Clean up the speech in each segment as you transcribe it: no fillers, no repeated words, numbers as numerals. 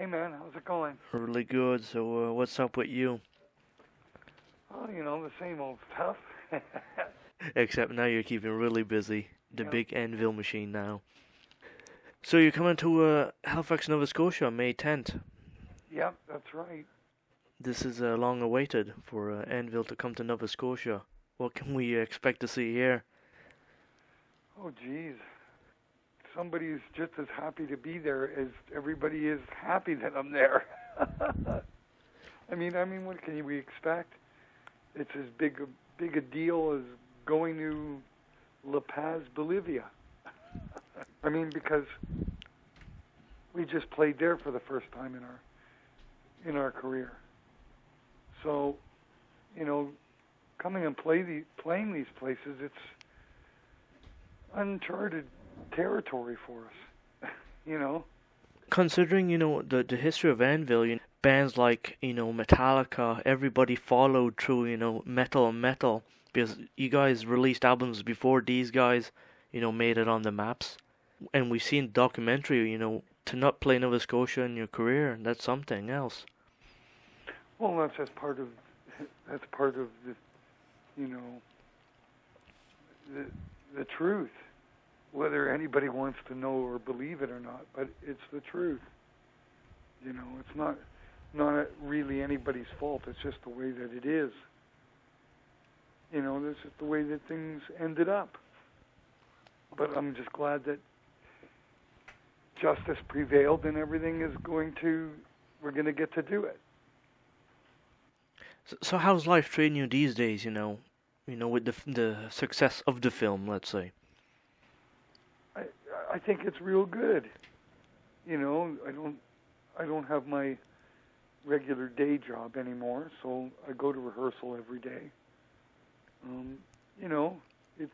man, how's it going? Really good. So, what's up with you? Oh, the same old stuff. Except now you're keeping really busy. The Yep. big Anvil machine now. So you're coming to Halifax, Nova Scotia, on May 10th. Yep, that's right. This is long awaited for Anvil to come to Nova Scotia. What can we expect to see here? Oh, geez. Somebody's just as happy to be there as everybody is happy that I'm there. I mean, what can we expect? It's as big a deal as going to La Paz, Bolivia. I mean, because we just played there for the first time in our career. So, coming and playing these places, it's uncharted territory for us. Considering, the history of Anvil, bands like, Metallica, everybody followed through, metal, because you guys released albums before these guys, made it on the maps. And we've seen documentary, to not play Nova Scotia in your career, that's something else. Well, that's just part of the, the truth, whether anybody wants to know or believe it or not. But it's the truth. It's not really anybody's fault. It's just the way that it is. This is the way that things ended up. But I'm just glad that justice prevailed and everything is we're going to get to do it. So how's life treating you these days, with the success of the film, let's say? I think it's real good. I don't have my regular day job anymore, so I go to rehearsal every day. It's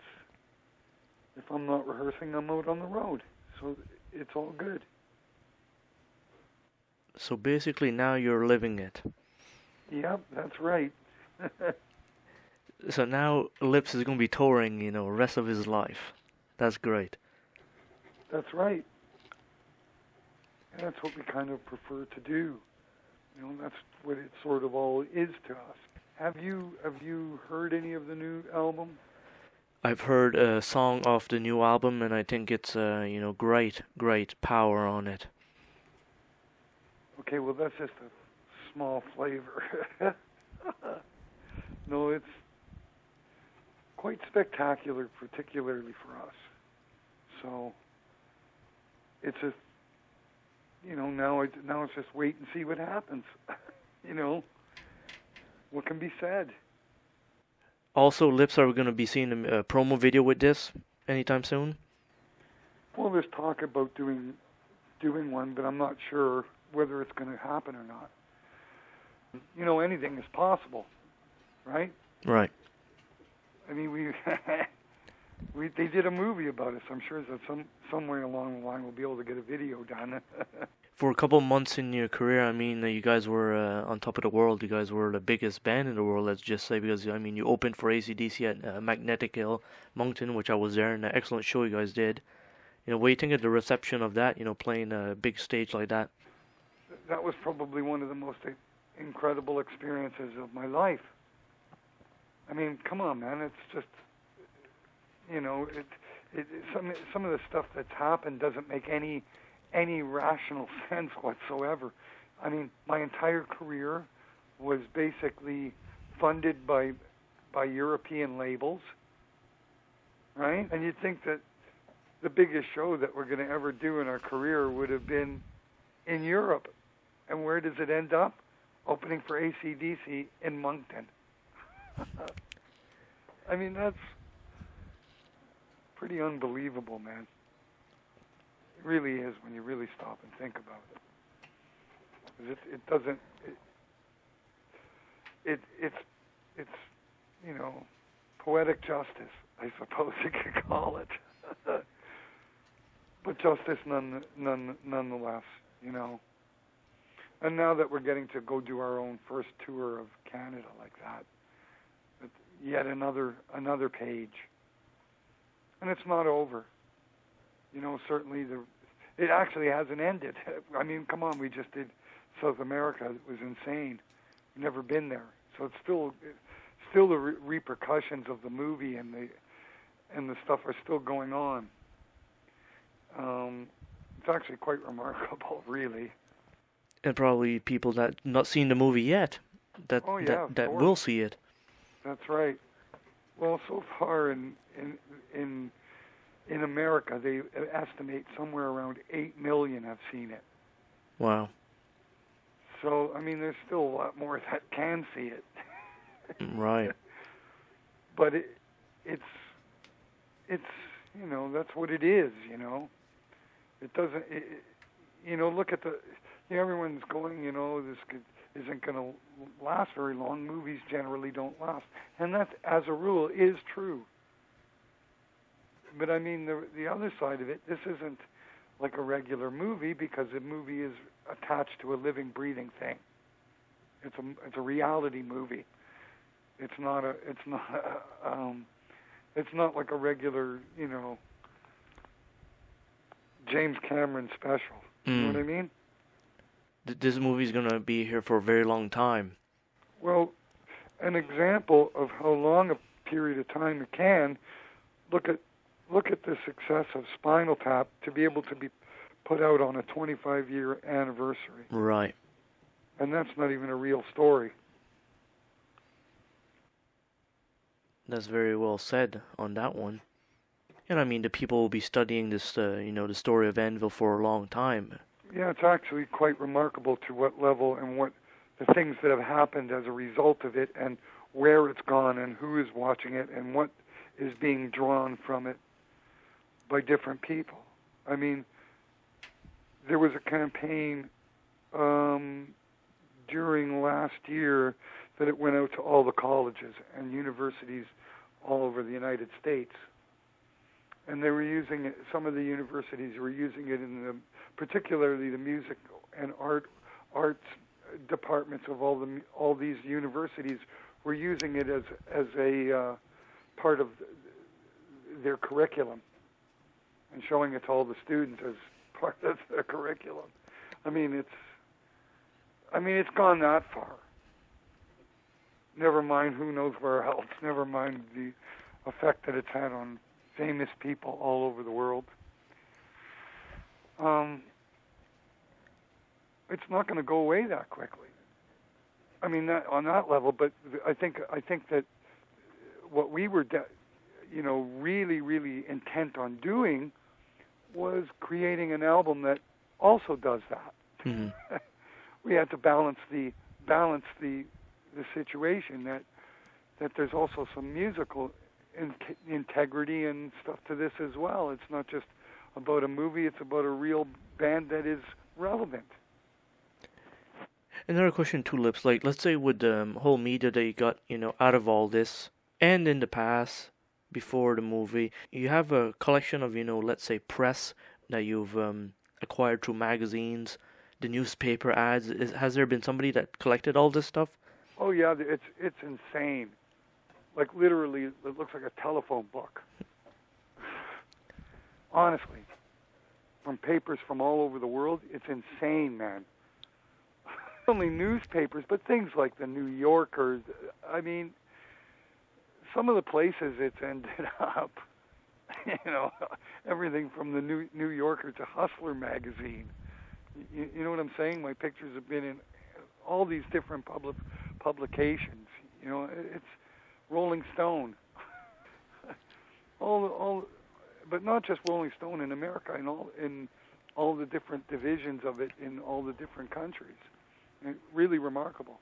if I'm not rehearsing, I'm out on the road, so it's all good. So basically now you're living it. Yep, that's right. So now Lips is going to be touring, the rest of his life. That's great. That's right. And that's what we kind of prefer to do. That's what it sort of all is to us. Have you heard any of the new album? I've heard a song off the new album, and I think it's great power on it. Okay, well that's just a small flavor. No, it's quite spectacular, particularly for us. So it's just, now it's just wait and see what happens. What can be said? Also, Lips, are we going to be seeing a promo video with this anytime soon? Well, there's talk about doing one, but I'm not sure whether it's going to happen or not. Anything is possible, right? Right. I mean, they did a movie about us. I'm sure that somewhere along the line we'll be able to get a video done. For a couple months in your career, you guys were on top of the world. You guys were the biggest band in the world, let's just say, because, you opened for AC/DC at Magnetic Hill, Moncton, which I was there, and an excellent show you guys did. What do you think of the reception of that, playing a big stage like that? That was probably one of the most incredible experiences of my life. I mean, come on, man. It's just, some of the stuff that's happened doesn't make any rational sense whatsoever. I mean, my entire career was basically funded by European labels, right? And you'd think that the biggest show that we're going to ever do in our career would have been in Europe. And where does it end up? Opening for AC/DC in Moncton. I mean, that's pretty unbelievable, man. It really is when you really stop and think about it. It doesn't. It's poetic justice, I suppose you could call it. But justice nonetheless, And now that we're getting to go do our own first tour of Canada like that, it's yet another page. And it's not over. Certainly It actually hasn't ended. I mean, come on, we just did South America. It was insane. Never been there, so it's still the repercussions of the movie and the stuff are still going on. It's actually quite remarkable, really. And probably people that not seen the movie yet, that will see it. That's right. Well, so far in America, they estimate somewhere around 8 million have seen it. Wow. So, I mean, there's still a lot more that can see it. Right. But it's that's what it is, It doesn't, look at everyone's going, this isn't going to last very long. Movies generally don't last. And that, as a rule, is true. But I mean, the other side of it, this isn't like a regular movie because a movie is attached to a living, breathing thing. It's a reality movie. It's not like a regular, James Cameron special. You know what I mean? This movie's gonna be here for a very long time. Well, an example of how long a period of time it can, look at the success of Spinal Tap to be able to be put out on a 25-year anniversary. Right. And that's not even a real story. That's very well said on that one. And I mean, the people will be studying this, the story of Anvil for a long time. Yeah, it's actually quite remarkable to what level and what the things that have happened as a result of it and where it's gone and who is watching it and what is being drawn from it by different people. I mean, there was a campaign during last year that it went out to all the colleges and universities all over the United States. And they were using it, some of the universities were using it particularly the music and arts departments of all these universities were using it as a part of their curriculum and showing it to all the students as part of their curriculum. I mean, it's gone that far. Never mind who knows where else. Never mind the effect that it's had on famous people all over the world. It's not going to go away that quickly. I mean, on that level. But I think that what we were, really, really intent on doing was creating an album that also does that. Mm-hmm. We had to balance the situation that there's also some musical integrity and stuff to this as well. It's not just about a movie, it's about a real band that is relevant. Another question, Tulips, like, let's say with the whole media that you got, out of all this, and in the past, before the movie, you have a collection of, let's say press that you've acquired through magazines, the newspaper ads. Has there been somebody that collected all this stuff? Oh yeah, it's insane. Like literally, it looks like a telephone book. Honestly, from papers from all over the world, it's insane, man. Not only newspapers, but things like the New Yorker. I mean, some of the places it's ended up. Everything from the New Yorker to Hustler magazine. You know what I'm saying? My pictures have been in all these different publications. It's Rolling Stone. But not just Rolling Stone in America, in all the different divisions of it in all the different countries. Really remarkable.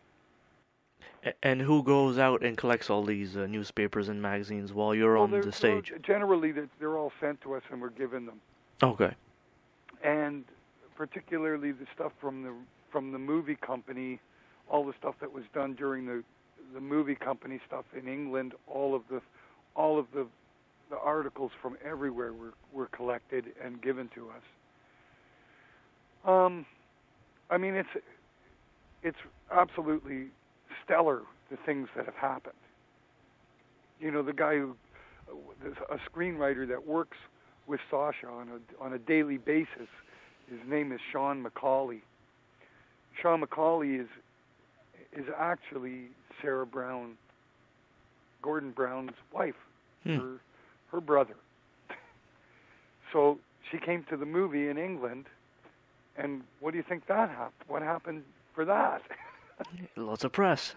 And who goes out and collects all these newspapers and magazines while you're on the stage? Generally, they're all sent to us and we're given them. Okay. And particularly the stuff from the movie company, all the stuff that was done during the movie company stuff in England, all of the articles from everywhere were collected and given to us. I mean, it's absolutely stellar, the things that have happened. The guy a screenwriter that works with Sasha on a daily basis His name is Sean Macaulay. Sean Macaulay is actually Sarah Brown, Gordon Brown's wife, her brother. So she came to the movie in England, and what do you think that happened? What happened for that? Lots of press.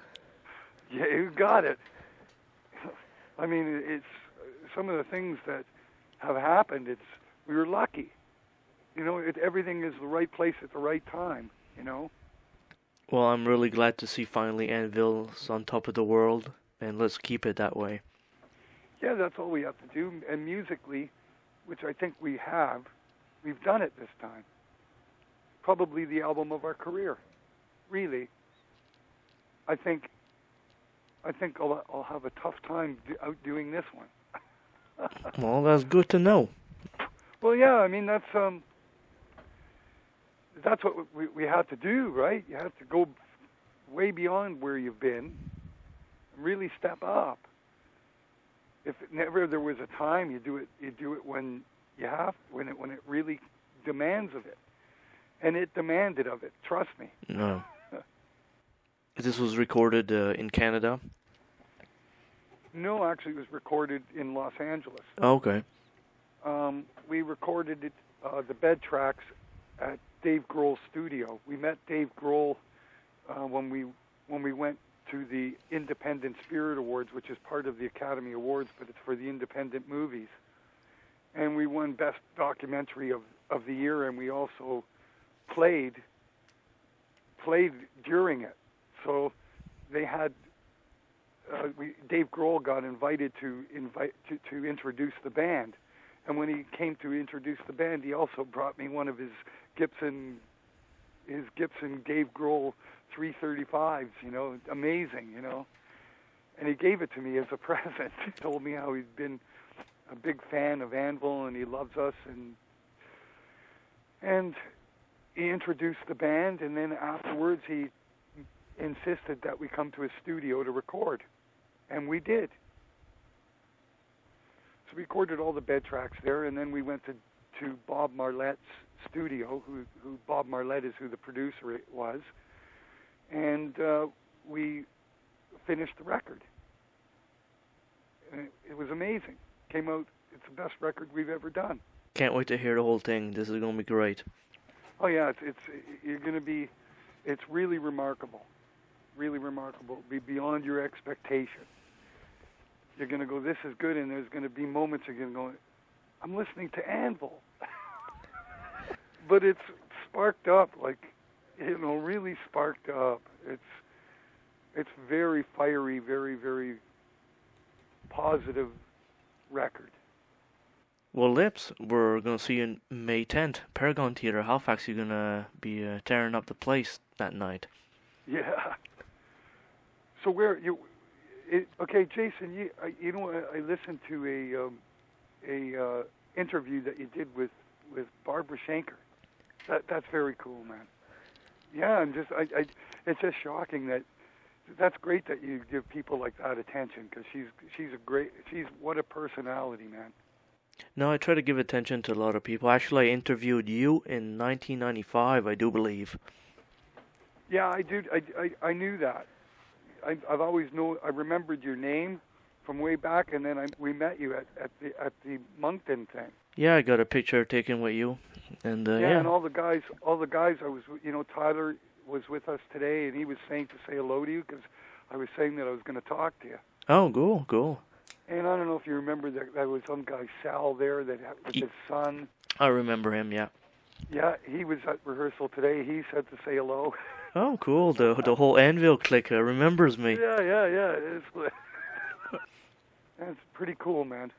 Yeah, you got it. I mean, it's some of the things that have happened. We were lucky. You know, everything is the right place at the right time, you know? Well, I'm really glad to see finally Anvil's on top of the world, and let's keep it that way. Yeah, that's all we have to do. And musically, which I think we've done it this time. Probably the album of our career, really. I think I'll have a tough time outdoing this one. Well, that's good to know. Well, yeah, I mean that's what we have to do, right? You have to go way beyond where you've been, and really step up. If never there was a time, you do it when you have, when it really demands of it, and it demanded of it. Trust me. No. This was recorded in Canada? No, actually, it was recorded in Los Angeles. Okay. We recorded it, the bed tracks, at Dave Grohl's studio. We met Dave Grohl when we went to the Independent Spirit Awards, which is part of the Academy Awards, but it's for the independent movies. And we won Best Documentary of the Year, and we also played during it. So they had Dave Grohl got invited to introduce the band, and when he came to introduce the band, he also brought me one of his Gibson Dave Grohl 335s. You know, amazing. You know, and he gave it to me as a present. He told me how he'd been a big fan of Anvil and he loves us, and he introduced the band, and then afterwards he insisted that we come to his studio to record, and we did. So we recorded all the bed tracks there, and then we went to Bob Marlette's studio, who Bob Marlette is who the producer was, and we finished the record. And it was amazing. Came out, it's the best record we've ever done. Can't wait to hear the whole thing. This is going to be great. Oh yeah, it's really remarkable. Really remarkable. Be beyond your expectation. You're going to go, this is good, and there's going to be moments you're going to go, I'm listening to Anvil. But it's sparked up, like, you know, really sparked up. It's very fiery, very, very positive record. Well, Lips, we're going to see you on May 10th, Paragon Theatre, Halifax. You're going to be tearing up the place that night. Yeah. So okay, Jason, you know, I listened to a interview that you did with Barbara Schenker. That's very cool, man. Yeah, and it's just shocking that's great that you give people like that attention, because she's what a personality, man. No, I try to give attention to a lot of people. Actually, I interviewed you in 1995, I do believe. Yeah, I do. I knew that. I've always known. I remembered your name from way back, and then we met you at the Moncton thing. Yeah, I got a picture taken with you, and yeah, and all the guys. I was, you know, Tyler was with us today, and he was saying to say hello to you, because I was saying that I was going to talk to you. Oh, cool. And I don't know if you remember that there was some guy Sal there with his son. I remember him. Yeah. Yeah, he was at rehearsal today. He said to say hello. Oh, cool. The whole Anvil clique remembers me. Yeah. That's pretty cool, man.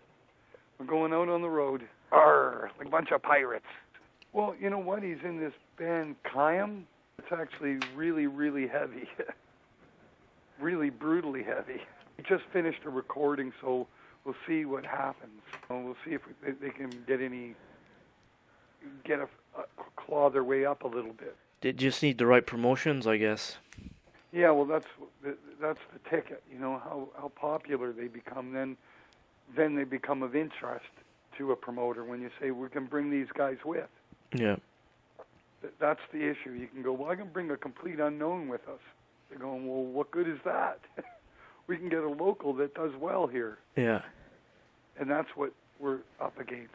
We're going out on the road. Arr, like a bunch of pirates. Well, you know what? He's in this band, Kayam. It's actually really, really heavy. Really brutally heavy. We just finished a recording, so we'll see what happens. We'll see if they can claw their way up a little bit. They just need the right promotions, I guess. Yeah, well, that's the ticket. You know how popular they become. Then they become of interest to a promoter when you say we can bring these guys with. Yeah. That's the issue. You can go, well, I can bring a complete unknown with us. They're going, well, what good is that? We can get a local that does well here. Yeah. And that's what we're up against.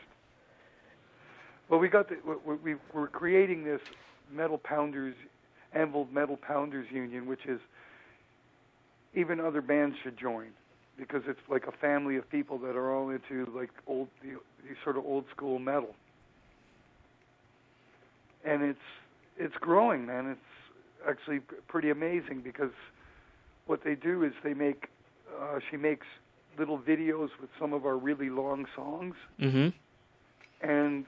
Well, we're creating this Anvil Metal Pounders Union, which is even other bands should join, because it's like a family of people that are all into like the sort of old school metal. And it's growing, man. It's actually pretty amazing, because what they do is she makes little videos with some of our really long songs, and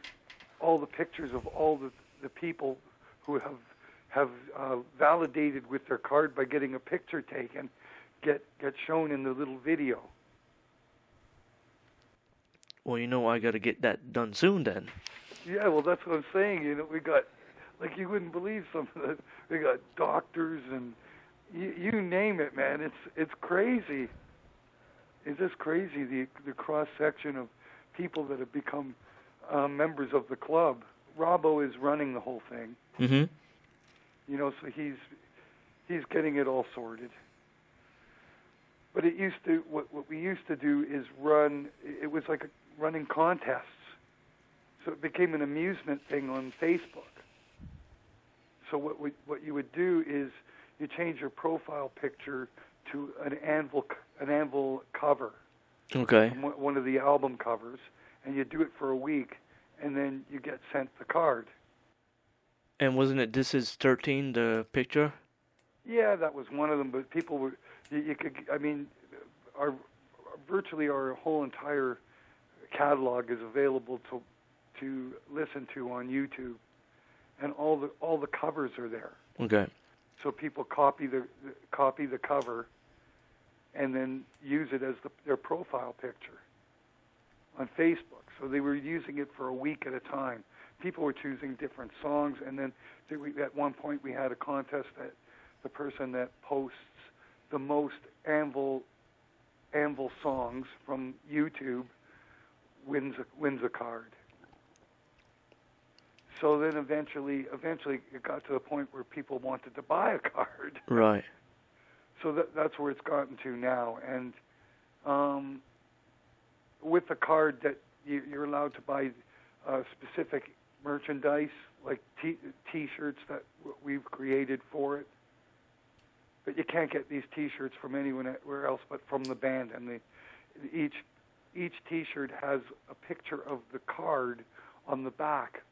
all the pictures of all the people who have validated with their card by getting a picture taken get shown in the little video. Well, I got to get that done soon then. Yeah, well, that's what I'm saying. We got, like, you wouldn't believe some of the, we got doctors and you name it, man. It's crazy. It's just crazy, the cross-section of people that have become members of the club. Robbo is running the whole thing. So he's getting it all sorted. But what we used to do is it was like running contests. So it became an amusement thing on Facebook. So what you would do is you change your profile picture to an Anvil cover. Okay. One of the album covers, and you do it for a week, and then you get sent the card. And wasn't it This Is 13, the picture? Yeah, that was one of them, but people were, virtually our whole entire catalog is available to listen to on YouTube, and all the covers are there. Okay. So people copy the cover, and then use it as their profile picture on Facebook. So they were using it for a week at a time. People were choosing different songs, and then at one point we had a contest that the person that posts the most Anvil songs from YouTube wins a card. So then eventually it got to the point where people wanted to buy a card. Right. So that's where it's gotten to now. And with the card, that you're allowed to buy specific merchandise, like T-shirts that we've created for it. But you can't get these T-shirts from anywhere else but from the band. And each T-shirt has a picture of the card on the back,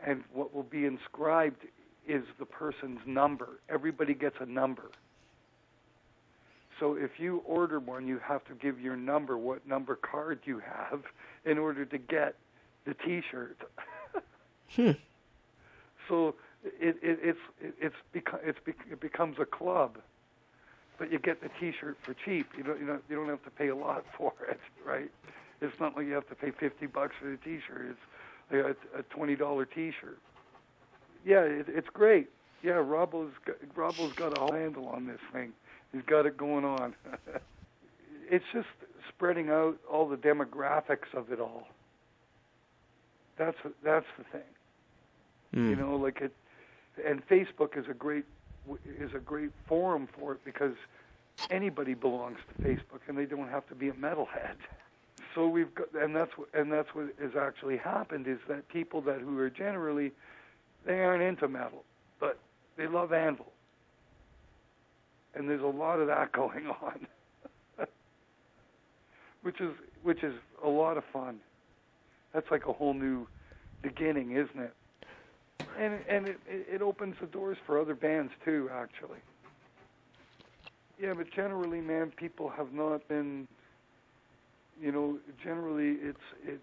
and what will be inscribed is the person's number. Everybody gets a number. So if you order one, you have to give your number, what number card you have, in order to get the T-shirt. So it becomes a club, but you get the T-shirt for cheap. You don't have to pay a lot for it, right? It's not like you have to pay $50 for the T-shirt. It's like a $20 T-shirt. Yeah, it's great. Yeah, Robbo's got a handle on this thing. He's got it going on. It's just spreading out all the demographics of it all. That's the thing. And Facebook is a great forum for it, because anybody belongs to Facebook, and they don't have to be a metalhead. So we've got, and that's what has actually happened, is that people who are generally, they aren't into metal, but they love Anvil. And there's a lot of that going on, which is a lot of fun. That's like a whole new beginning, isn't it? And it opens the doors for other bands too, actually. Yeah, but generally, man, people have not been. Generally, it's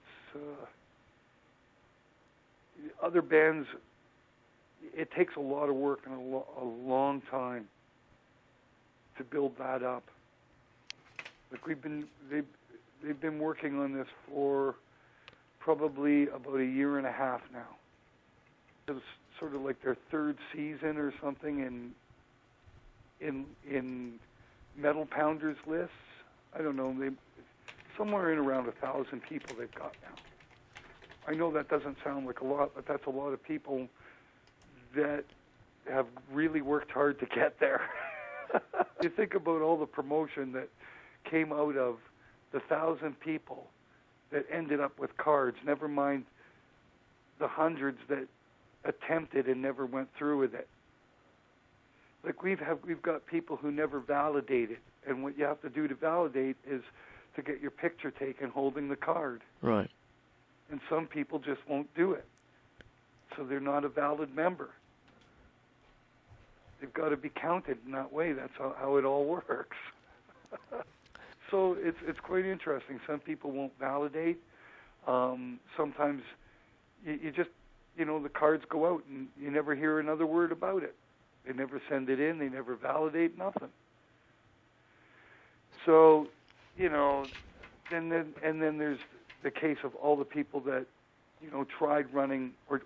other bands. It takes a lot of work and a long time to build that up. Like they've been working on this for probably about a year and a half now. It was sort of like their third season or something in Metal Pounders lists. I don't know, somewhere in around 1,000 people they've got now. I know that doesn't sound like a lot, but that's a lot of people that have really worked hard to get there. You think about all the promotion that came out of the 1,000 people that ended up with cards, never mind the hundreds that attempted and never went through with it. Like we've got people who never validated, and what you have to do to validate is to get your picture taken holding the card. Right. And some people just won't do it, so they're not a valid member. They've got to be counted in that way. That's how it all works. So it's quite interesting. Some people won't validate. Sometimes you just, the cards go out and you never hear another word about it. They never send it in. They never validate nothing. So, and then there's the case of all the people that, tried running, or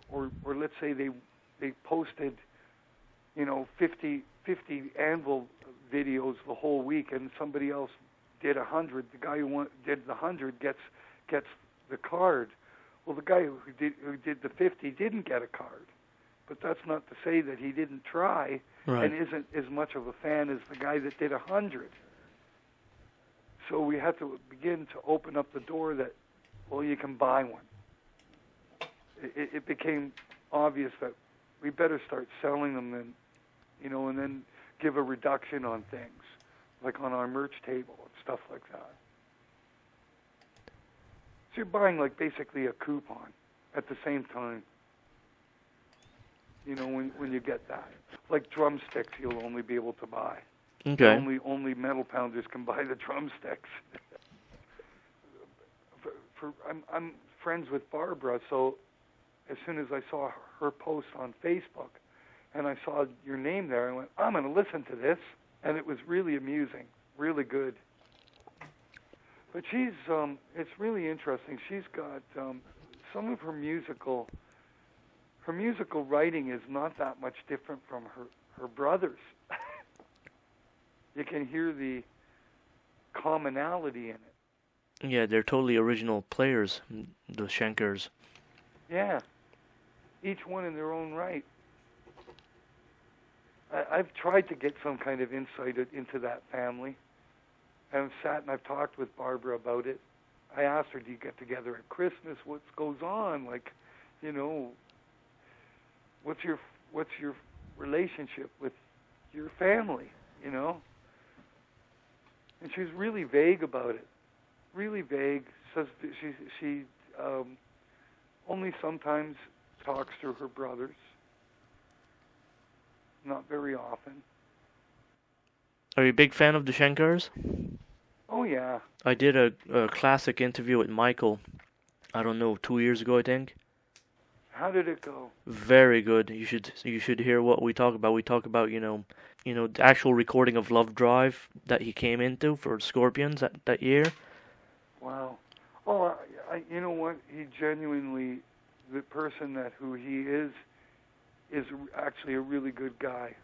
let's say they posted, 50 Anvil videos the whole week, and somebody else did 100. The guy who did the 100 gets the card. Well, the guy who did the 50 didn't get a card, but that's not to say that he didn't try and isn't as much of a fan as the guy that did 100. So we had to begin to open up the door that, well, you can buy one. It became obvious that we better start selling them and then give a reduction on things, like on our merch table and stuff like that. So you're buying like basically a coupon at the same time. When you get that, like drumsticks, you'll only be able to buy. Okay. Only metal pounders can buy the drumsticks. I'm friends with Barbara, so as soon as I saw her post on Facebook, and I saw your name there, I went, I'm going to listen to this, and it was really amusing, really good. But it's really interesting. She's got some of her musical writing is not that much different from her brother's. You can hear the commonality in it. Yeah, they're totally original players, the Schenkers. Yeah, each one in their own right. I've tried to get some kind of insight into that family. I've sat and I've talked with Barbara about it. I asked her, do you get together at Christmas? What goes on? Like, what's your relationship with your family, And she's really vague about it. Really vague. Says that she only sometimes talks to her brothers. Not very often. Are you a big fan of the Schenkers? Oh, yeah. I did a classic interview with Michael, I don't know, 2 years ago, I think. How did it go? Very good. You should hear what we talk about. We talk about, the actual recording of Love Drive that he came into for Scorpions that year. Wow. Oh, you know what? He genuinely, the person who he is actually a really good guy.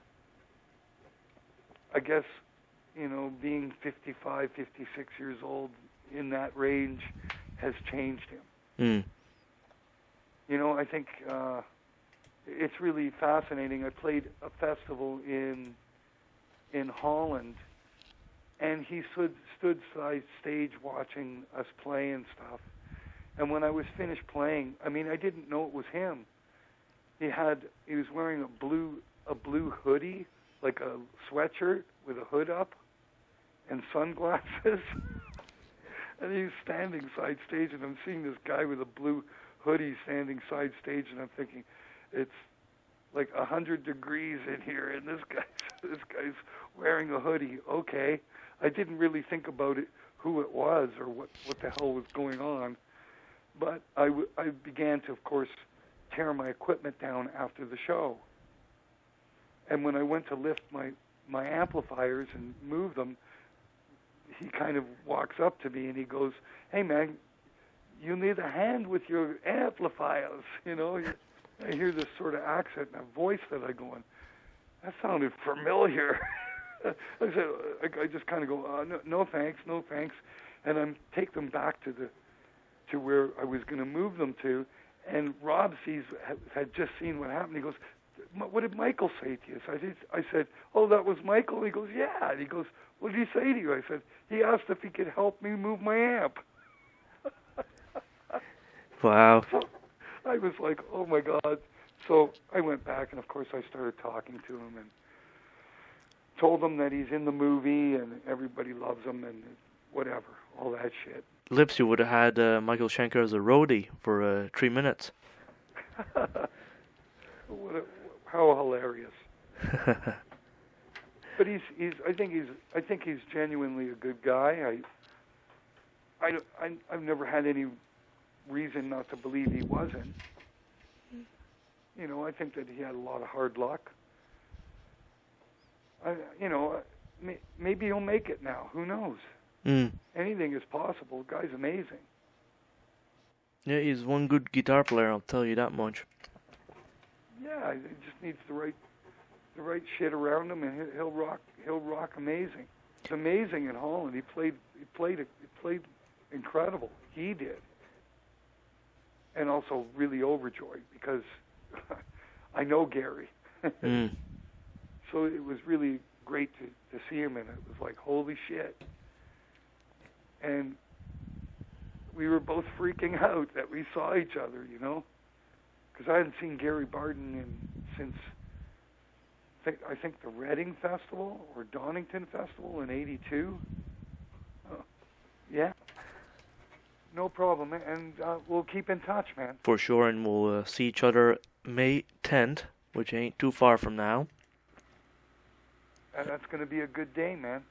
I guess, being 55, 56 years old in that range has changed him. I think it's really fascinating. I played a festival in Holland, and he stood side stage watching us play and stuff. And when I was finished playing, I didn't know it was him. He was wearing a blue hoodie, like a sweatshirt with a hood up, and sunglasses. And he was standing side stage, and I'm seeing this guy with a blue hoodie standing side stage, and I'm thinking, it's like 100 degrees in here, and this guy's wearing a hoodie. Okay, I didn't really think about it, who it was, or what the hell was going on. But I began to, of course, tear my equipment down after the show. And when I went to lift my amplifiers and move them, he kind of walks up to me and he goes, "Hey man, you need a hand with your amplifiers." I hear this sort of accent and a voice that I go on, that sounded familiar. I just kind of go, no thanks, and I take them back to where I was going to move them to. And Rob had just seen what happened. He goes, what did Michael say to you? So I said, oh, that was Michael. He goes, yeah. And he goes, what did he say to you? I said, he asked if he could help me move my amp. Wow. So I was like, oh my God. So I went back, and of course I started talking to him and told him that he's in the movie and everybody loves him and whatever, all that shit. Lipsy would have had Michael Schenker as a roadie for 3 minutes. How hilarious! But I think he's genuinely a good guy. I've never had any reason not to believe he wasn't. You know, I think that he had a lot of hard luck. Maybe he'll make it now. Who knows? Anything is possible. The guy's amazing. Yeah, he's one good guitar player, I'll tell you that much. Yeah, he just needs the right shit around him, and he'll rock amazing. It's amazing in Holland. He played incredible. He did, and also really overjoyed because I know Gary. So it was really great to see him, and it was like, holy shit. And we were both freaking out that we saw each other, you know, because I hadn't seen Gary Barton since I think the Reading Festival or Donington Festival in '82. Yeah, no problem, and we'll keep in touch, man. For sure, and we'll see each other May 10th, which ain't too far from now. And that's going to be a good day, man.